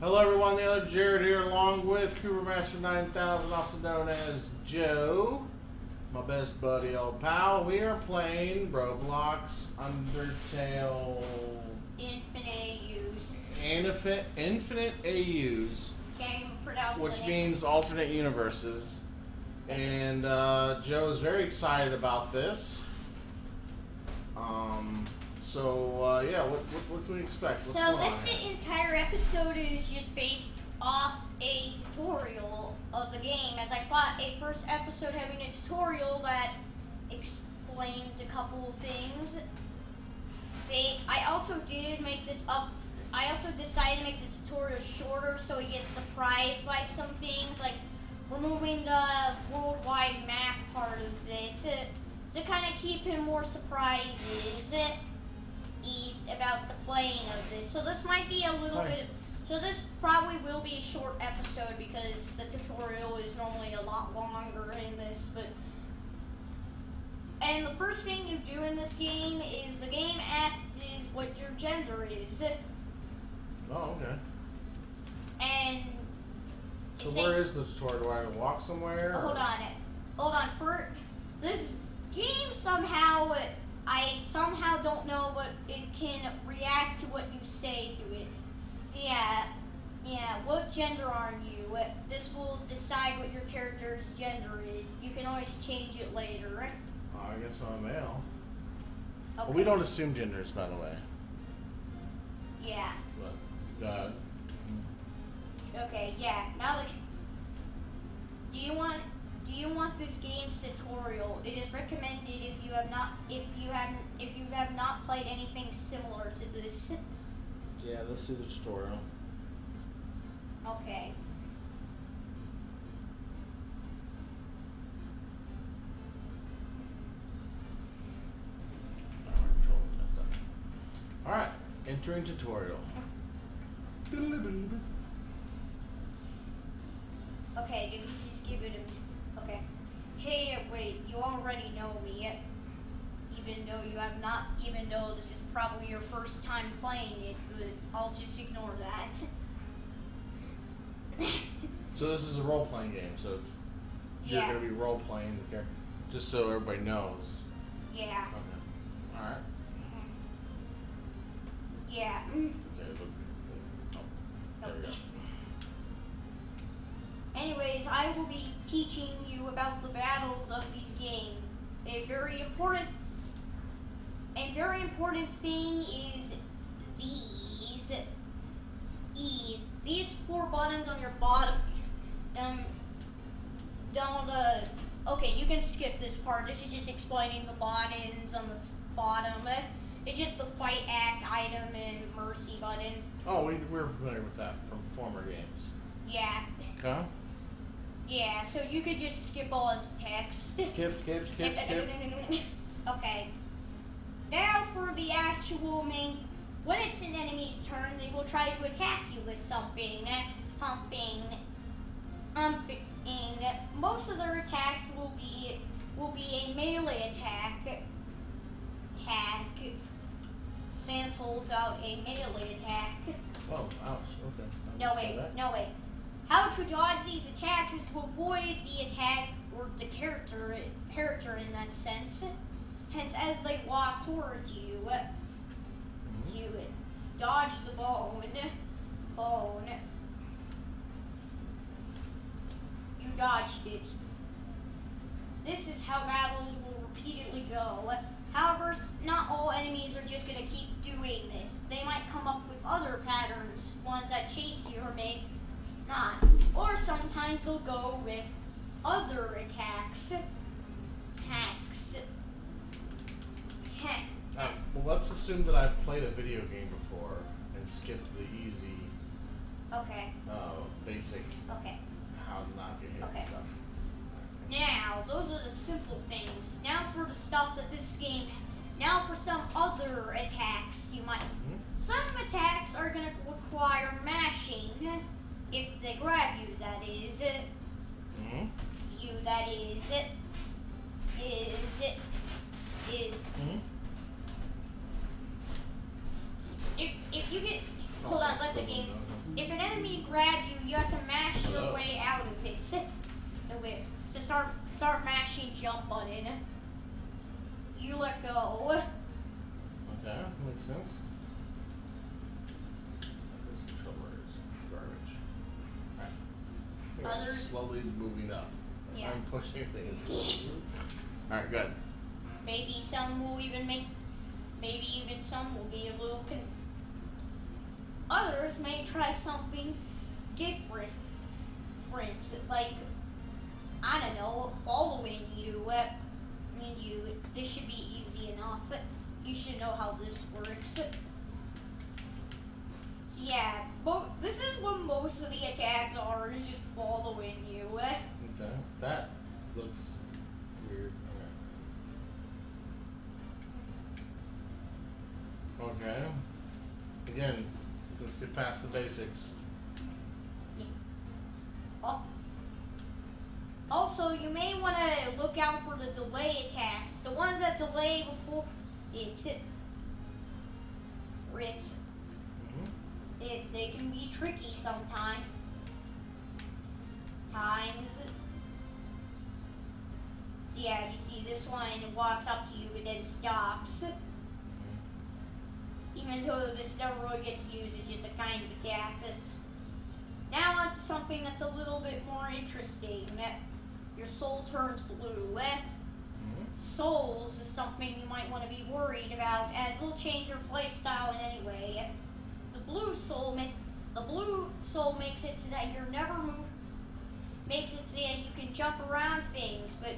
Hello everyone, TheOtherJared here along with CreeperMaster 9000, also known as Joe, my best buddy old pal. We are playing Roblox, Undertale... Infinite AUs. Which means alternate universes. And Joe is very excited about this. Yeah, what can we expect? What's so this entire episode is just based off a tutorial of the game, as I thought a first episode having a tutorial that explains a couple of things. I also decided to make the tutorial shorter so he gets surprised by some things, like removing the worldwide map part of it to kind of keep him more surprises about the playing of this. So this might be a little bit. So this probably will be a short episode because the tutorial is normally a lot longer in this. And the first thing you do in this game is the game asks is what your gender is. Oh, okay. And so where is the tutorial? Do I have to walk somewhere? Hold on. For this game somehow. I somehow don't know, but it can react to what you say to it. So yeah, what gender are you? This will decide what your character's gender is. You can always change it later. I guess I'm a male. Okay. Well, we don't assume genders, by the way. Yeah. But, okay, yeah. Now, do you want this game's tutorial? It is recommended if you have not played anything similar to this. Yeah, let's do the tutorial. Okay. Alright, entering tutorial. Okay, did we just give it a... Okay. Hey, wait, you already know me, even though this is probably your first time playing it, but I'll just ignore that. So this is a role-playing game, so you're going to be role-playing the character, just so everybody knows. Yeah. Okay. Alright. Yeah. Okay, there we go. Anyways, I will be teaching you about the battles of these games. A very important thing is these 4 buttons on your bottom. Okay, you can skip this part. This is just explaining the buttons on the bottom. It's just the fight, act, item, and mercy button. Oh, we're familiar with that from former games. Yeah. Okay. Yeah, so you could just skip all his text. Skip. Okay. Now for the actual main... When it's an enemy's turn, they will try to attack you with something. Humping. Most of their attacks will be a melee attack. Sans holds out a melee attack. Oh, ouch. Okay. No wait. How to dodge these attacks is to avoid the attack or the character in that sense. Hence, as they walk towards you, you dodge the bone. You dodged it. This is how battles will repeatedly go. However, not all enemies are just going to keep doing this. They might come up with other patterns, ones that chase you or may not. Or sometimes they'll go with other attacks. Hacks. Well, let's assume that I've played a video game before and skipped the easy, basic, how to not get hit and stuff. Now, those are the simple things. Now for the stuff that this game... Now for some other attacks you might... Some attacks are going to require mashing. If they grab you, that is. You, that is. If you get Hold on, let the game. If an enemy grabs you, you have to mash your way out of it. So start mashing jump button. You let go. Okay, makes sense. This controller is garbage. Alright. Others- Slowly moving up. Yeah. I'm pushing things. Alright, good. Maybe some will even some will be a little Others may try something different. Like, I don't know, following you. This should be easy enough. You should know how this works. So yeah, this is what most of the attacks are, is just following you. Okay, that looks weird. Okay. Again, let's get past the basics. Also, you may want to look out for the delay attacks. The ones that delay before they can be tricky sometimes. So yeah, you see this one walks up to you and then stops. Even though this never really gets used, it's just a kind of attack. Now on to something that's a little bit more interesting. Your soul turns blue. Souls is something you might want to be worried about, as it'll change your playstyle in any way. The blue soul makes it so that you're never makes it so that you can jump around things, but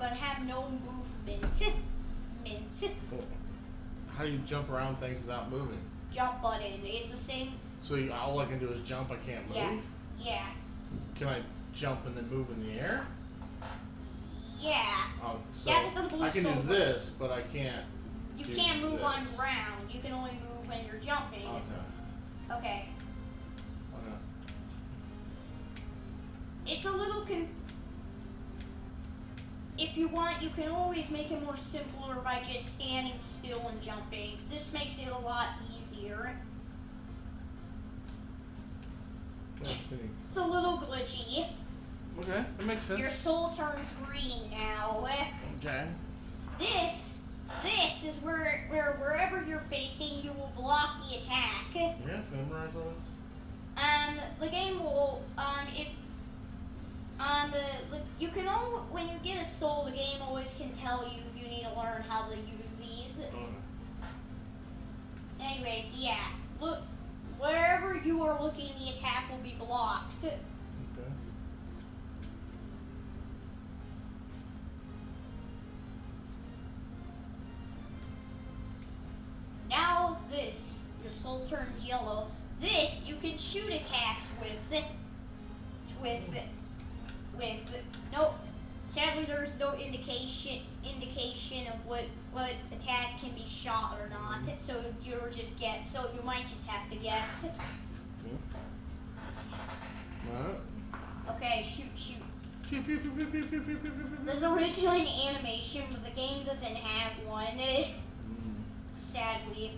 have no movement. How do you jump around things without moving? Jump button. It's the same. So all I can do is jump, I can't move? Yeah. Can I jump and then move in the air? Yeah. Oh, so yeah, that's the blue I can soul. do this, but I can't. You can't move on ground. You can only move when you're jumping. Okay. Okay. Okay. It's a little if you want, you can always make it more simpler by just standing still and jumping. This makes it a lot easier. It's a little glitchy. Okay, that makes sense. Your soul turns green now. Okay. This is where wherever you're facing, you will block the attack. Yeah, memorize all this. The game will you can when you get a soul, the game always can tell you if you need to learn how to use these. Anyways, yeah. Look, wherever you are looking, the attack will be blocked. Okay. Now your soul turns yellow. This, you can shoot attacks with nope. Sadly, there's no indication of what attacks can be shot or not. So you might just have to guess. Alright. Okay, shoot. There's originally an animation, but the game doesn't have one. Sadly.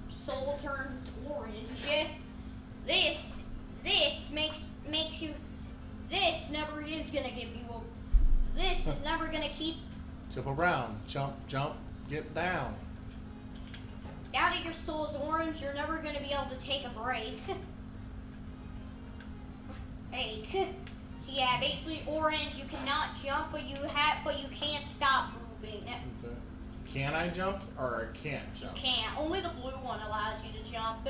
Soul turns orange. This makes you. This never is gonna give you a. This is never gonna keep. Jump around. Jump. Get down. Now that your soul is orange, you're never gonna be able to take a break. So yeah, basically orange. You cannot jump, but you can't stop moving. Okay. Can I jump or I can't jump? You can't. Only the blue one allows you to jump.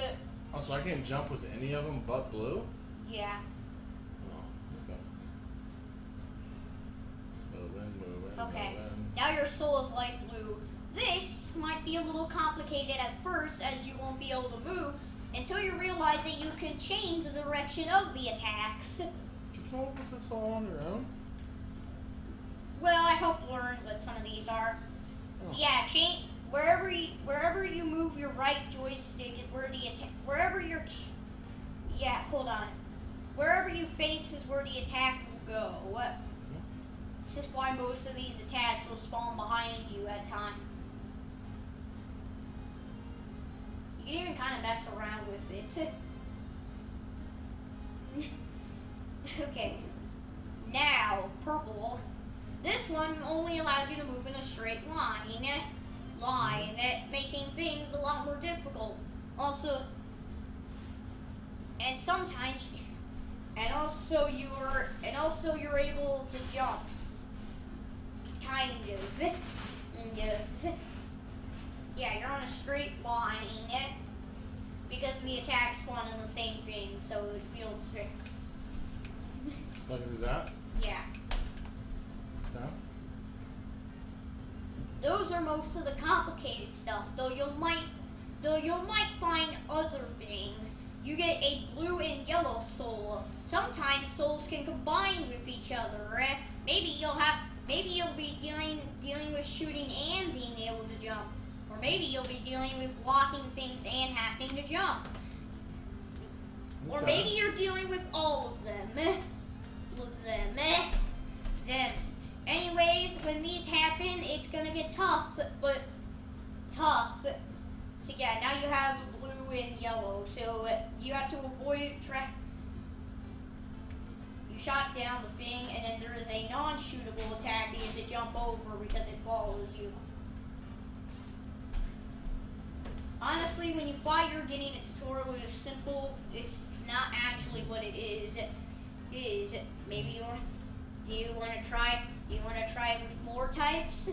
Oh, so I can't jump with any of them but blue? Yeah. Oh, okay. Moving. Okay. Now your soul is light blue. This might be a little complicated at first, as you won't be able to move until you realize that you can change the direction of the attacks. Did you come up with this all on your own? Well, I hope you learned what some of these are. Oh. So yeah, change wherever you move your right joystick is where the attack. Wherever you face is where the attack will go. This is why most of these attacks will spawn behind you at time. You can even kind of mess around with it. Okay. Now, purple. This one only allows you to move in a straight line, making things a lot more difficult. Also, and sometimes, and also you're able to jump. Kind of. Yeah, you're on a straight line because the attacks spawn in the same thing, so it feels fair. Look at that. Yeah. No? Those are most of the complicated stuff, though you might find other things. You get a blue and yellow soul. Sometimes souls can combine with each other. Maybe you'll be dealing with shooting and being able to jump. Or maybe you'll be dealing with blocking things and having to jump. Or maybe you're dealing with all of them. Then, anyways, when these happen, it's gonna get tough, but tough. So yeah, now you have blue and yellow, so you have to avoid You shot down the thing, and then there is a non-shootable attack you have to jump over because it follows you. Honestly, when you thought you were getting a tutorial that is simple, it's not actually what it is. Maybe do you want to try it with more types?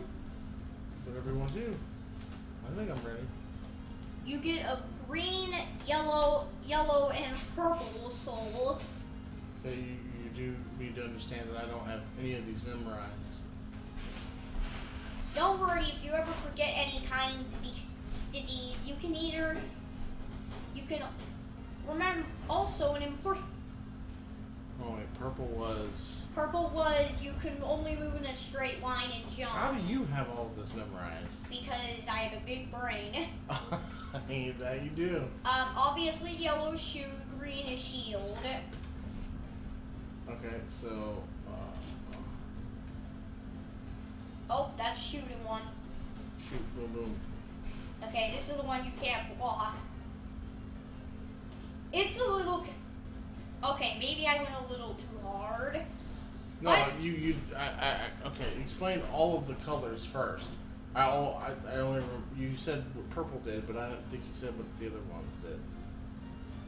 Whatever you want to do. I think I'm ready. You get a green, yellow, and purple soul. Okay, you do need to understand that I don't have any of these memorized. Don't worry if you ever forget any kinds of these. You can remember also an important. Oh wait, purple was You can only move in a straight line and jump. How do you have all of this memorized? Because I have a big brain. That you do. Obviously yellow shoot, green is shield. Okay, so Oh, that's shooting one. shoot, boom, boom. Okay, this is the one you can't block. It's a little. Okay, maybe I went a little too hard. No, okay, explain all of the colors first. I only you said what purple did, but I don't think you said what the other ones did.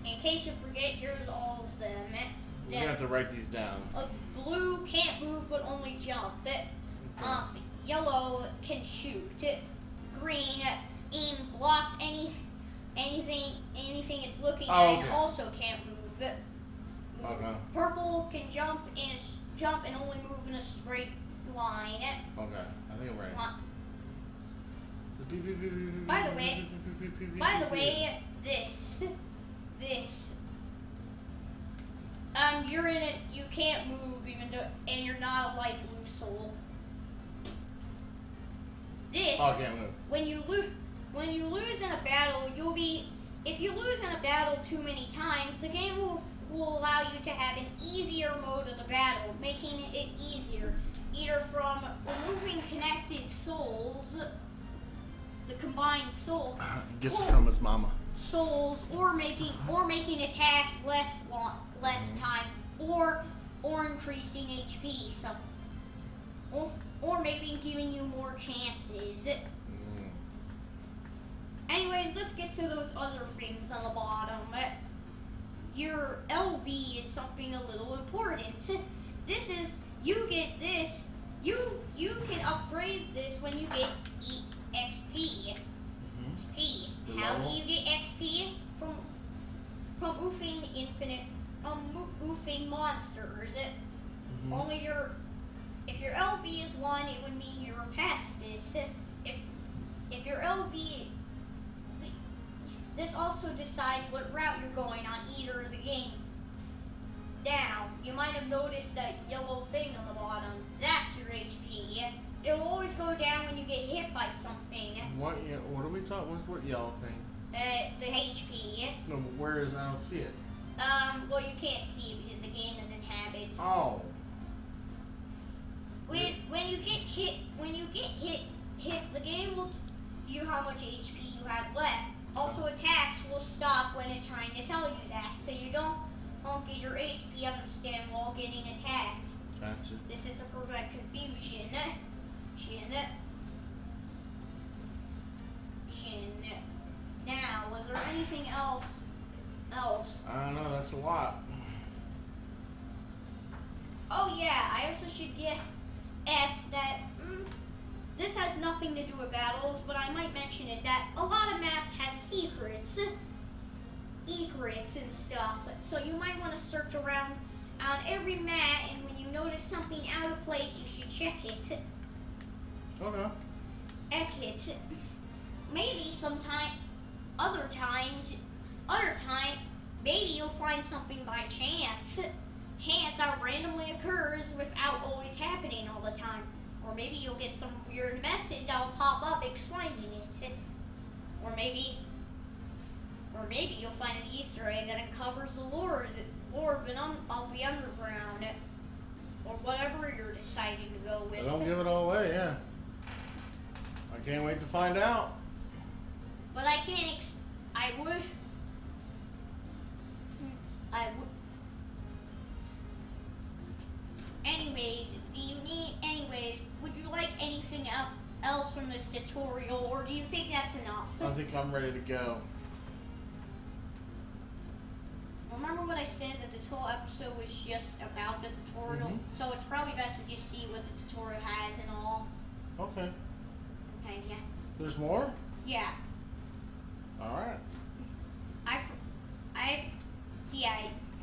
In case you forget, here's all of them. We're gonna have to write these down. Blue can't move but only jump. Yellow can shoot. Green blocks anything it's looking at okay. and also can't move. Okay. Purple can jump and only move in a straight line. Okay, I think I'm ready. By the way, this you're in it. You can't move even though, and you're not a light blue soul. This. Oh, I can't move. When you lose in a battle, if you lose in a battle too many times, the game will allow you to have an easier mode of the battle, making it easier, either from removing connected souls, the combined soul, Gets it from his mama. Souls, or making attacks less time, or increasing HP, or maybe giving you more chances. Anyways, let's get to those other things on the bottom. Your LV is something a little important. This is, you get this, you can upgrade this when you get XP. XP. How do you get XP? From oofing oofing monsters. Only if your LV is 1, it would mean you're a pacifist. If your LV, this also decides what route you're going on either of the game. Now, you might have noticed that yellow thing on the bottom. That's your HP. It'll always go down when you get hit by something. What are we talking? What yellow thing? The HP. No, but where is? I don't see it. Well, you can't see it because the game doesn't have it. Oh. When you get hit, the game will tell you how much HP you have left. Also, attacks will stop when it's trying to tell you that, so you don't get your HP understand while getting attacked. Gotcha. This is to prevent confusion. Now, was there anything else? I don't know. That's a lot. Oh yeah, I also should get asked that. This has nothing to do with battles, but I might mention it that a lot of maps have secrets, and stuff. So you might want to search around on every map, and when you notice something out of place, you should check it. Okay. Maybe other time, maybe you'll find something by chance. Chance that randomly occurs without always happening all the time. Or maybe you'll get some weird message that'll pop up explaining it. Or maybe you'll find an Easter egg that uncovers the lore of the underground. Or whatever you're deciding to go with. Don't give it all away, yeah. I can't wait to find out. But I can't I would. Anyways, would you like anything else from this tutorial, or do you think that's enough? I think I'm ready to go. Remember what I said, that this whole episode was just about the tutorial? Mm-hmm. So it's probably best to just see what the tutorial has and all. Okay. Okay, yeah. There's more? Yeah. Alright.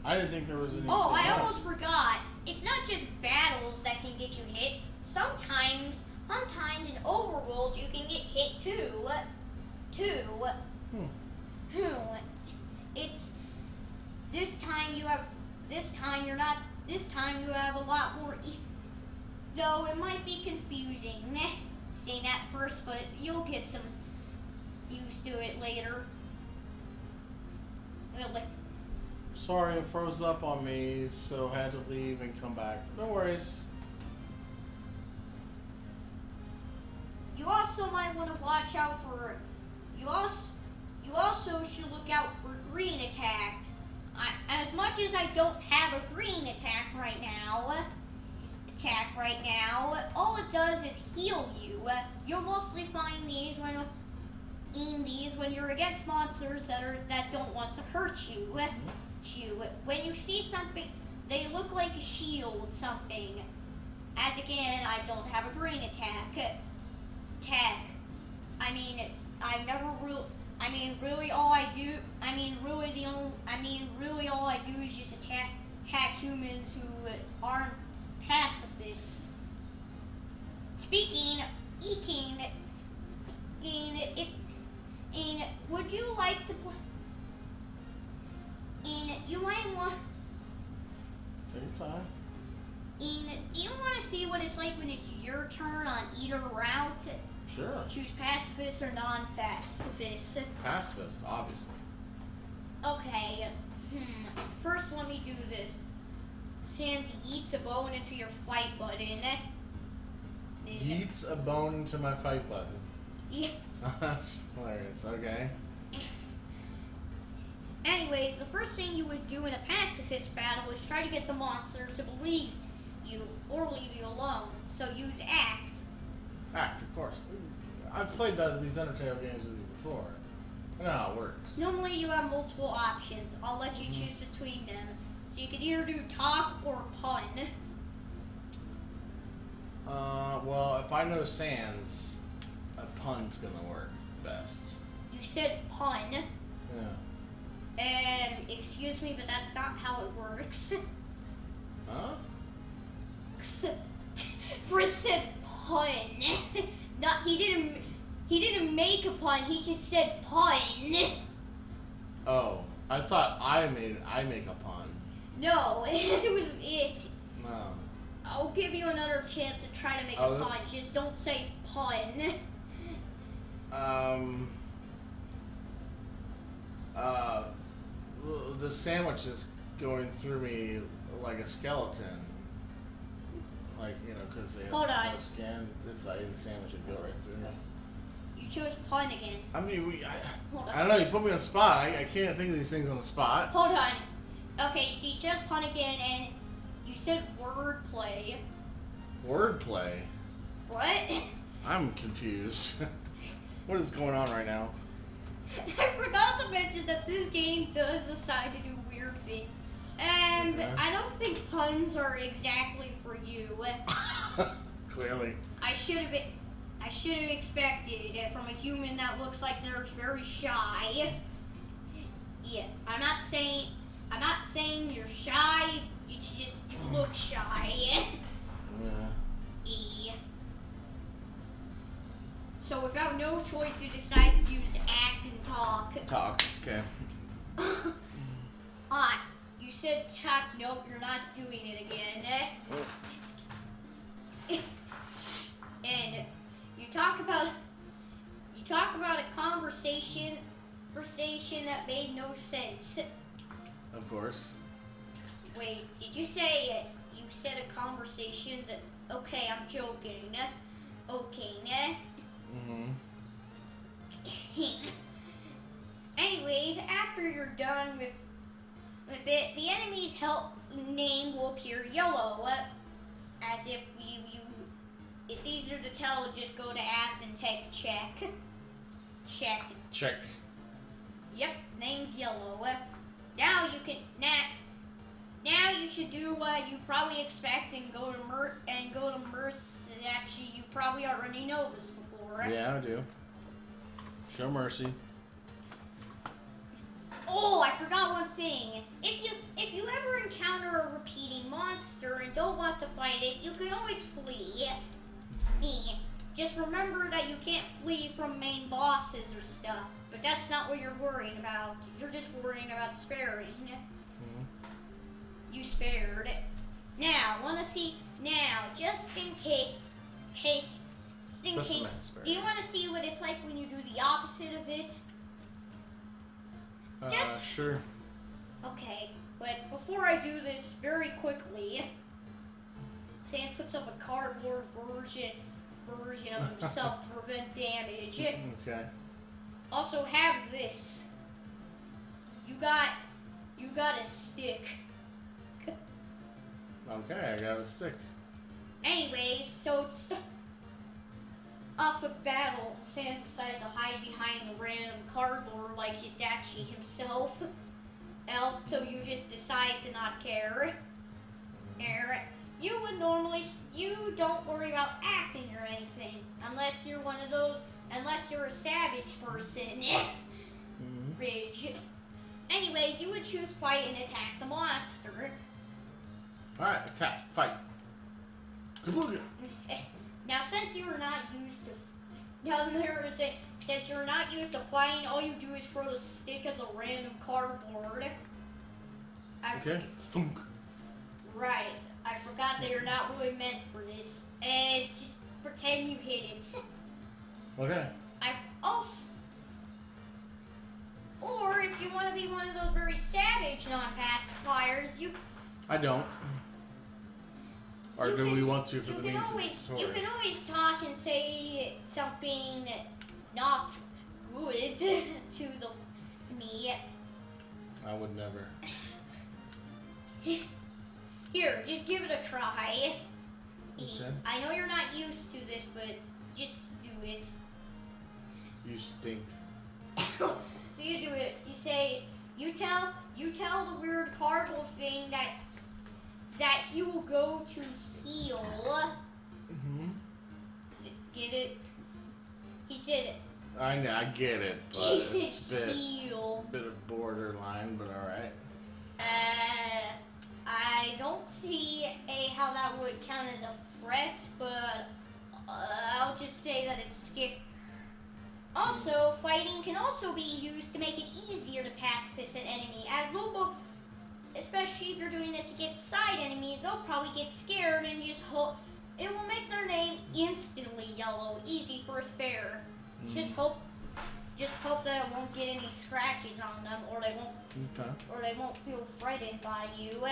I didn't think there was any. Oh, I almost forgot. It's not just battles that can get you hit. Sometimes in Overworld you can get hit too. It's this time you have a lot more. Though it might be confusing saying that first, but you'll get some used to it later. Sorry, it froze up on me, so had to leave and come back. No worries. You also might want to watch out for. You also should look out for green attacks. As much as I don't have a green attack right now, all it does is heal you. You'll mostly find these when you're against monsters that don't want to hurt you. When you see something, they look like a shield something. As again, I don't have a green attack. Really all I do is just attack humans who aren't pacifists. Speaking, would you like to play? You might want. Take your time. Do you want to see what it's like when it's your turn on either route? Sure. Choose pacifist or non-pacifist. Pacifist, obviously. Okay. First, let me do this. Sans yeets a bone into your fight button. Yeets a bone into my fight button. Yeah. That's hilarious. Okay. Anyways, the first thing you would do in a pacifist battle is try to get the monster to believe you or leave you alone. So use act. Act, of course. I've played these Undertale games with you before. I know how it works. Normally you have multiple options. I'll let you choose between them. So you can either do talk or pun. Well, if I know Sans, a pun's gonna work best. You said pun. Yeah. And excuse me, but that's not how it works. Huh? Frisk said pun. Not he didn't make a pun. He just said pun. Oh, I thought I make a pun. No, it was it. No. I'll give you another chance to try to make a pun. Just don't say pun. The sandwich is going through me like a skeleton. Like, because they have Hold on. no skin. If I eat a sandwich, it'd go right through me. You chose pun again. I mean, Hold on. I don't know. You put me on the spot. I can't think of these things on the spot. Hold on. Okay, so you chose pun again, and you said wordplay. Wordplay. What? I'm confused. What is going on right now? I forgot to mention that this game does decide to do weird things. And Okay. I don't think puns are exactly for you. Clearly. I should have expected it from a human that looks like they're very shy. Yeah, I'm not saying you're shy. It's just you look shy. Yeah. Yeah. So without no choice, you decide to use act and talk. Talk. Okay. You said talk. Nope, you're not doing it again. And you talk about a conversation that made no sense. Of course. Wait, did you say you said a conversation that? Okay, I'm joking. Okay. Mm-hmm. Anyways, after you're done with it, the enemy's help name will appear yellow, as if you. It's easier to tell. Just go to act and take a check. Check. Yep, name's yellow. Now you can now you should do what you probably expect and go to mercy. Actually, you probably already know this before. Yeah, I do. Show mercy. Oh, I forgot one thing. If you ever encounter a repeating monster and don't want to fight it, you can always flee. Just remember that you can't flee from main bosses or stuff. But that's not what you're worrying about. You're just worrying about sparing. Mm-hmm. You spared. Now, just in case, do you want to see what it's like when you do the opposite of it? Sure. Okay, but before I do this, very quickly, Sam puts up a cardboard version of himself to prevent damage. Okay. Also have this. You got a stick. Okay, I got a stick. Anyways, so it's off a battle, Sam decides to hide behind a random cardboard like it's actually himself. So you just decide to not care. You don't worry about acting or anything, unless you're a savage person. Mm-hmm. Ridge. Now, you would choose fight and attack the monster. Alright, attack, fight. Kabooga. Now, since you're not used to fighting, all you do is throw the stick at the random cardboard. Okay. Thunk. Right. I forgot that you're not really meant for this. Just pretend you hit it. Okay. Or if you want to be one of those very savage non-pacifiers, I don't. Or do we want to for the needs of the story? You can always talk and say something not good to me. I would never. Here, just give it a try. Okay. I know you're not used to this, but just do it. You stink. So you do it. You tell the weird cardboard thing that he will go to heal. Mm-hmm. Get it? He said. I know, I get it, but He it's said heal. a bit of borderline, but alright. I don't see how that would count as a threat, but I'll just say that it's scary. Also, fighting can also be used to make it easier to pacifist an enemy. As Lobo, especially if you're doing this against side enemies, they'll probably get scared and just hope it will make their name instantly yellow, easy for a spare. Just hope that it won't get any scratches on them, or they won't feel frightened by you.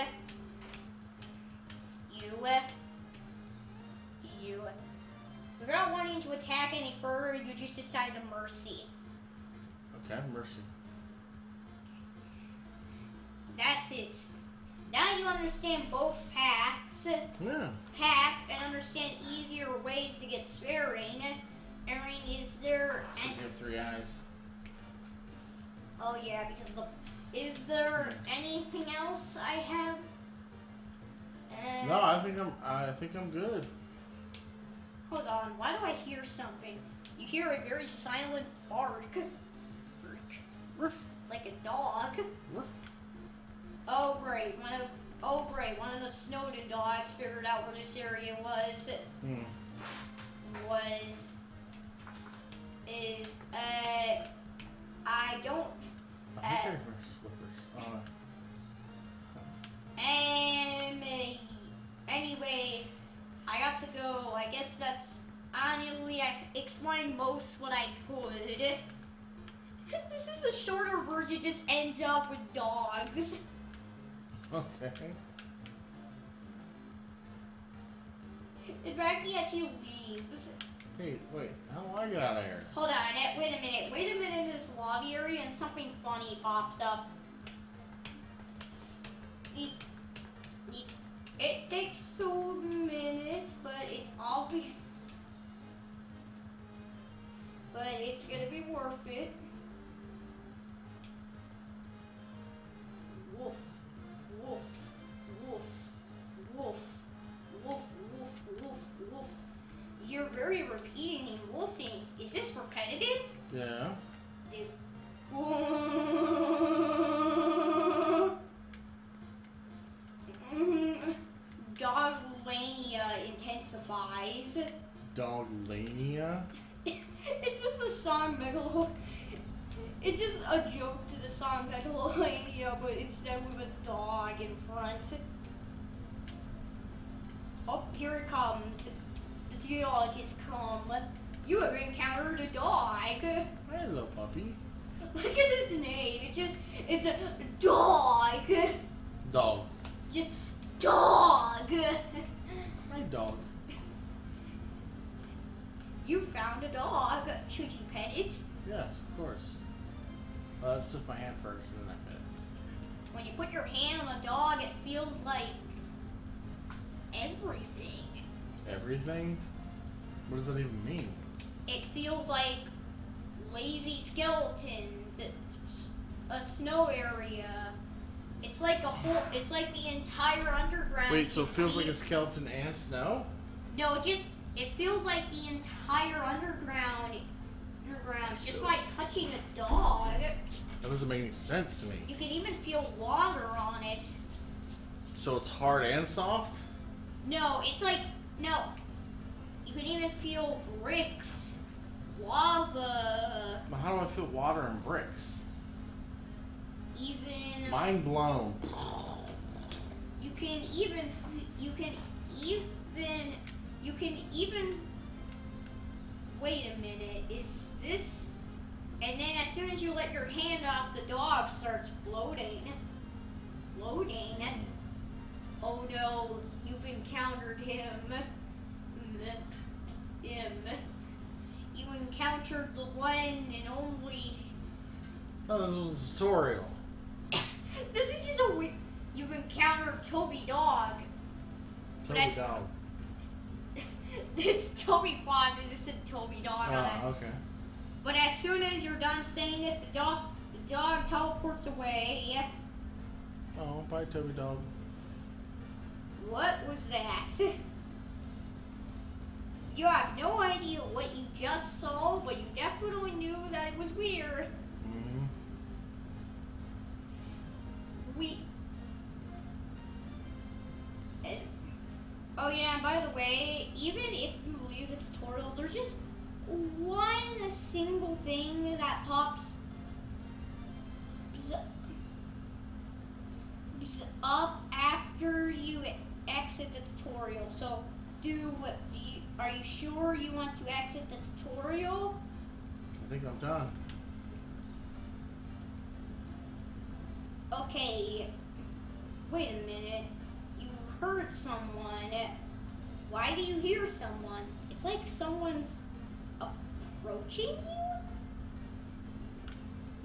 Without wanting to attack any further, you just decide to mercy. Okay, mercy. That's it. Now you understand both paths. Yeah. Path and understand easier ways to get sparing. Erin, is there? So you have 3 eyes. Oh yeah, because is there anything else I have? No, I think I'm good. Hold on. Why do I hear something? You hear a very silent bark, like a dog. Oh great! One of the Snowden dogs figured out where this area was. I don't. I think I wear slippers. Anyways, I got to go. I guess that's honestly, I explained most what I could. This is a shorter version, just ends up with dogs. Okay. In fact, he actually leaves. Hey, wait. How do I get out of here? Hold on, wait a minute. Wait a minute in this lobby area and something funny pops up. It takes a minute, but it's gonna be worth it. Woof, woof, woof, woof, woof, woof, woof, woof. You're very repeating and woofing. Is this repetitive? Yeah. Doglania intensifies. Doglania? It's just a song It's just a joke to the song Megalomania, but instead with a dog in front. Oh, here it comes. The dog has come. You have encountered a dog. Hello, puppy. Look at its name. It's a dog. Dog. Just dog. My dog. You found a dog. Should you pet it? Yes, of course. Let's lift my hand first and then I pet it. When you put your hand on a dog, it feels like everything. Everything? What does that even mean? It feels like lazy skeletons, a snow area. It's like it's like the entire underground. Wait, so it feels like a skeleton and snow? No, it feels like the entire underground just by touching a dog. That doesn't make any sense to me. You can even feel water on it. So it's hard and soft? No, it's like, no. You can even feel bricks, lava. But how do I feel water and bricks? Even. Mind blown. You can even. Wait a minute. Is this? And then as soon as you let your hand off, the dog starts floating. Oh no, you've encountered him. You encountered the one and only. Oh, this was a tutorial. This is just you've encountered Toby Dog. Toby Dog. It's Toby Fox. It just said Toby Dog on it. Okay. But as soon as you're done saying it, the dog teleports away. Oh, bye, Toby Dog. What was that? You have no idea what you just saw, but you definitely knew that it was weird. Mm-hmm. Oh yeah, by the way, even if you leave the tutorial, there's just one single thing that pops up after you exit the tutorial. So, are you sure you want to exit the tutorial? I think I'm done. Okay, wait a minute. You heard someone. Why do you hear someone? It's like someone's approaching you.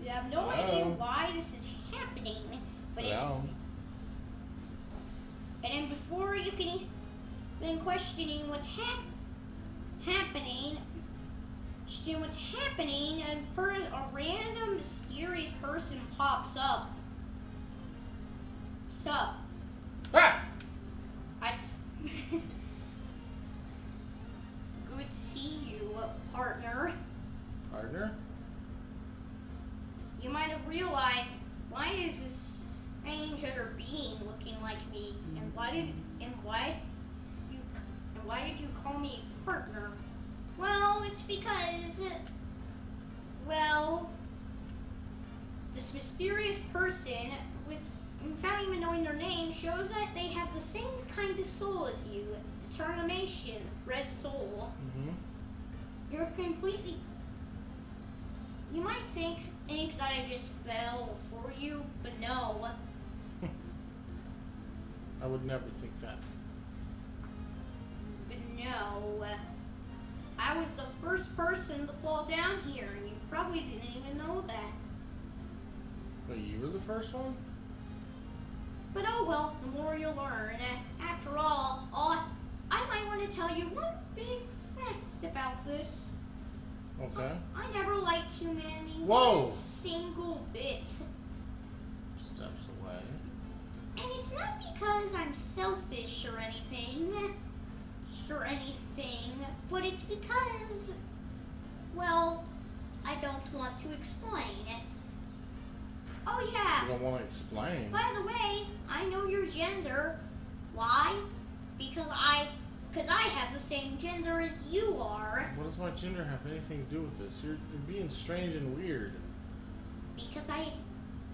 You have no idea why this is happening, but it's. And then before you can even questioning what's happening, a random mysterious person pops up. Sup? Ah! Good to see you, partner. Partner? You might have realized, why is this strange other being looking like me? And why did you call me partner? Well, it's because, this mysterious person, without even knowing their name, shows that they have the same kind of soul as you. Determination, red soul. Mm-hmm. You're completely. You might think that I just fell for you, but no. I would never think that. But no. I was the first person to fall down here, and you probably didn't even know that. But you were the first one? But oh well, the more you'll learn. After all, I might want to tell you one big fact about this. Okay. I never liked humanity Whoa! one single bit. Steps away. And it's not because I'm selfish or anything, but it's because, well, I don't want to explain. Oh yeah. You don't want to explain. By the way, I know your gender. Why? Because I have the same gender as you are. What does my gender have anything to do with this? You're being strange and weird. Because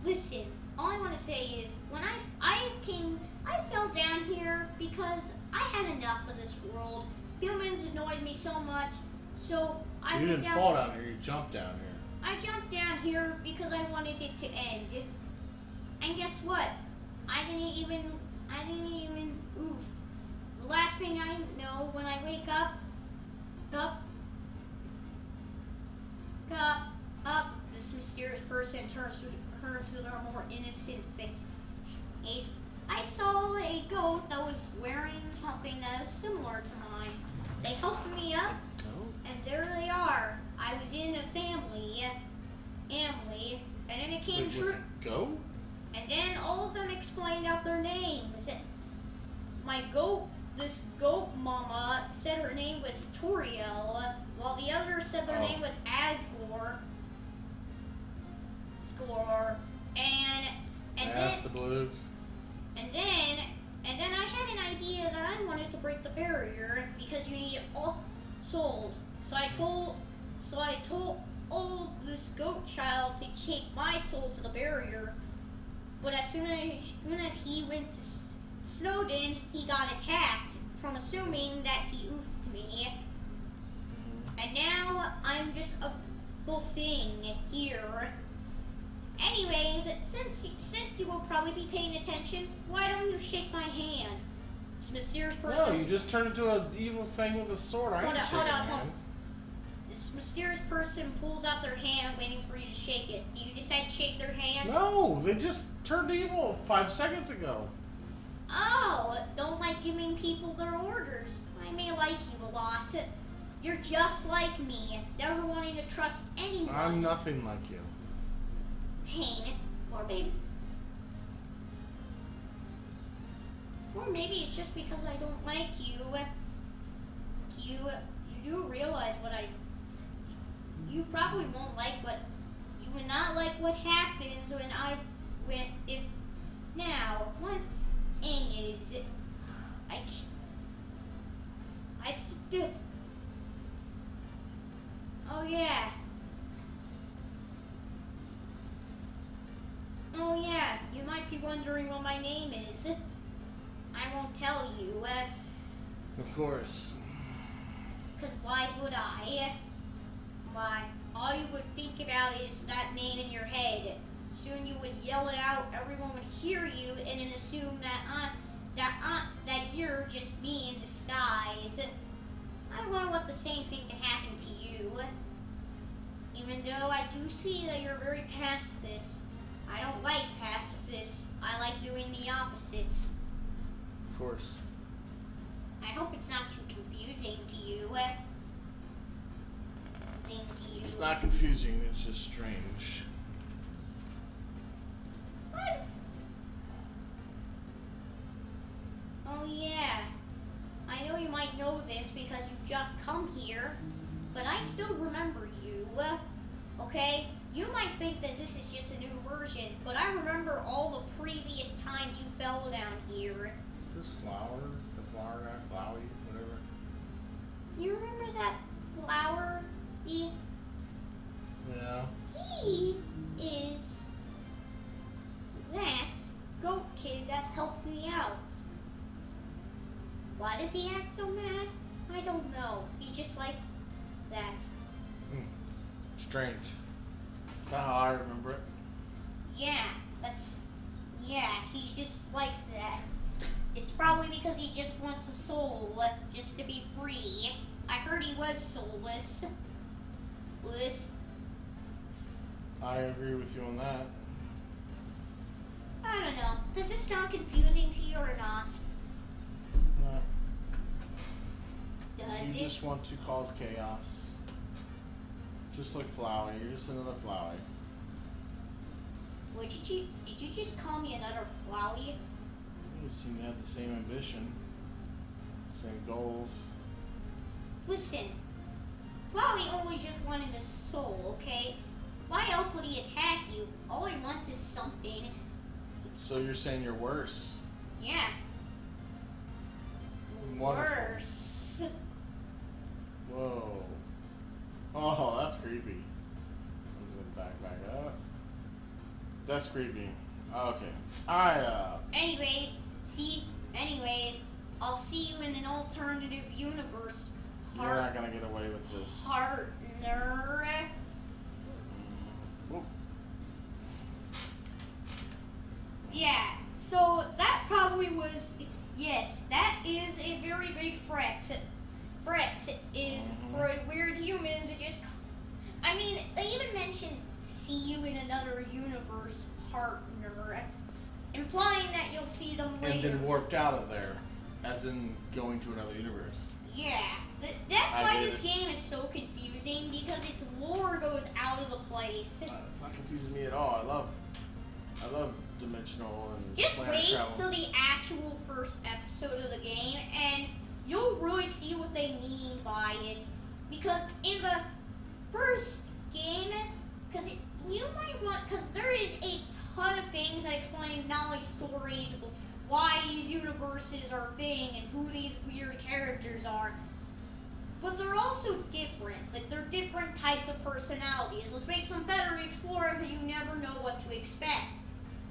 listen, all I want to say is, when I fell down here because I had enough of this world. Humans annoyed me so much, so I You didn't fall down here, you jumped down here. I jumped down here because I wanted it to end. And guess what? I didn't even, oof. The last thing I know when I wake up, this mysterious person turns to their more innocent face. I saw a goat that was wearing something that is similar to mine. They helped me up, and there they are. I was in a family, and then it came true. Goat? And then all of them explained out their names. This goat mama said her name was Toriel, while the others said their name was Asgore. And then I had an idea that I wanted to break the barrier because you need all souls. So I told this goat child to take my soul to the barrier. But as soon as he went to Snowden, he got attacked from assuming that he oofed me. And now I'm just a little thing here. Anyways, since you will probably be paying attention, why don't you shake my hand? This mysterious person. No, you just turned into an evil thing with a sword. Hold on. This mysterious person pulls out their hand, waiting for you to shake it. Do you decide to shake their hand? No, they just turned evil 5 seconds ago. Oh, don't like giving people their orders. I may like you a lot. You're just like me, never wanting to trust anyone. I'm nothing like you. Pain, or maybe it's just because I don't like you. You do realize you probably won't like you would not like what happens now, one thing is, I still, oh yeah, you might be wondering what my name is. I won't tell you, Of course. because why would I? Why? All you would think about is that name in your head. Soon you would yell it out, everyone would hear you, and then assume that you're just me in disguise. I don't want to let the same thing happen to you. Even though I do see that you're very pacifist. I don't like pacifists. I like doing the opposite. Of course. I hope it's not too confusing to you. It's not confusing, it's just strange. What? Oh yeah. I know you might know this because you've just come here, but I still remember you. Okay? You might think that this is just a new version, but I remember all the previous times you fell down here. This flower, the flower guy, Flowey, whatever. You remember that flower? Yeah. He is that goat kid that helped me out. Why does he act so mad? I don't know. He's just like that. Strange. That's not how I remember it. Yeah, he's just like that. It's probably because he just wants a soul, just to be free. I heard he was soulless. I agree with you on that. I don't know. Does this sound confusing to you or not? No. Does You it? just want to cause chaos. Just like Flowey. You're just another Flowey. What did you just call me another Flowey? You seem to have the same ambition. Same goals. Listen, Flowey only just wanted a soul, okay? Why else would he attack you? All he wants is something. So you're saying you're worse? Yeah. Wonderful. Worse. Whoa. Oh, that's creepy. I'm just gonna back up. That's creepy. Okay. Anyways, I'll see you in an alternative universe. You're not gonna get away with this. Partner. Oh. Yeah, so that probably was, yes, that is a very big threat. Threat is for a weird human to just, I mean, they even mentioned see you in another universe, partner, implying that you'll see them later. And then warped out of there, as in going to another universe. Yeah, that's why this game is so confusing, because its lore goes out of the place. It's not confusing me at all. I love dimensional and Just planet wait travel. till the actual first episode of the game, and you'll really see what they mean by it. Because in the first game, because there is a ton of things that explain not like stories, but why these universes are a thing and who these weird characters are. But they're also different. Like, they're different types of personalities. Let's make some better to explore because you never know what to expect.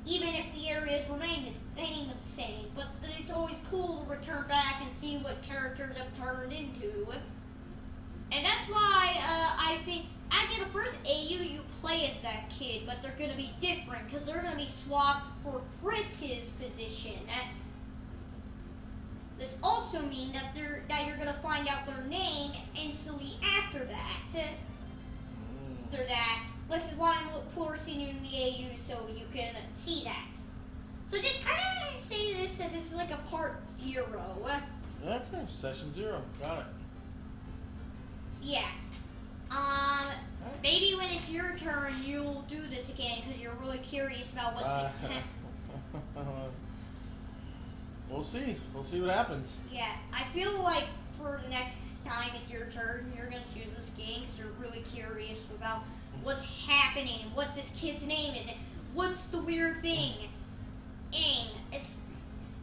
Even if the areas remain the same. But it's always cool to return back and see what characters have turned into. And that's why I think after the first AU you play as that kid, but they're going to be different because they're going to be swapped for Friska's position. This also means that you're going to find out their name instantly after that. They're that. This is why I'm forcing you in the AU so you can see that. So just kind of say this that this is like a part 0. Okay, session 0. Got it. Yeah. Maybe when it's your turn, you'll do this again because you're really curious about what's going to happen. We'll see. We'll see what happens. Yeah, I feel like for the next time it's your turn, you're going to choose this game because you're really curious about what's happening and what this kid's name is and what's the weird thing. It's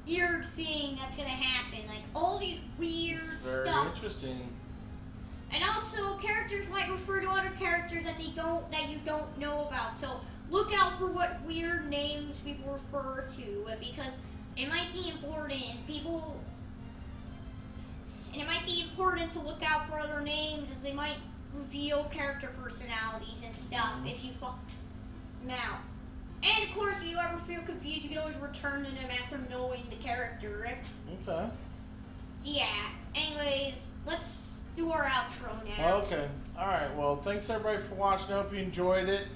weird thing that's going to happen. Like, all these weird It's very stuff. interesting. And also, characters might refer to other characters that you don't know about. So look out for what weird names people refer to, because it might be important. And it might be important to look out for other names, as they might reveal character personalities and stuff if you find them out. And of course, if you ever feel confused, you can always return to them after knowing the character. Okay. So yeah. Anyways, let's do our outro now. Okay. Alright, well, thanks everybody for watching. I hope you enjoyed it.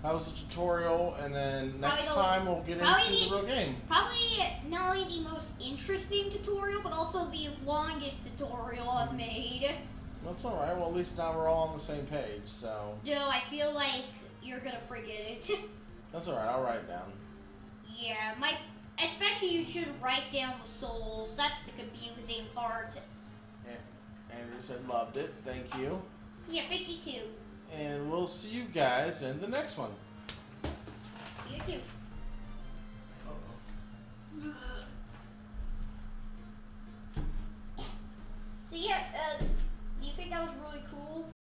That was a tutorial, and then next time we'll get into the real game. Probably not only the most interesting tutorial, but also the longest tutorial I've made. That's alright. Well, at least now we're all on the same page, so... Though I feel like you're gonna forget it. That's alright. I'll write it down. Yeah, especially you should write down the souls. That's the confusing part. Andrew said loved it. Thank you. Yeah, 52. And we'll see you guys in the next one. You too.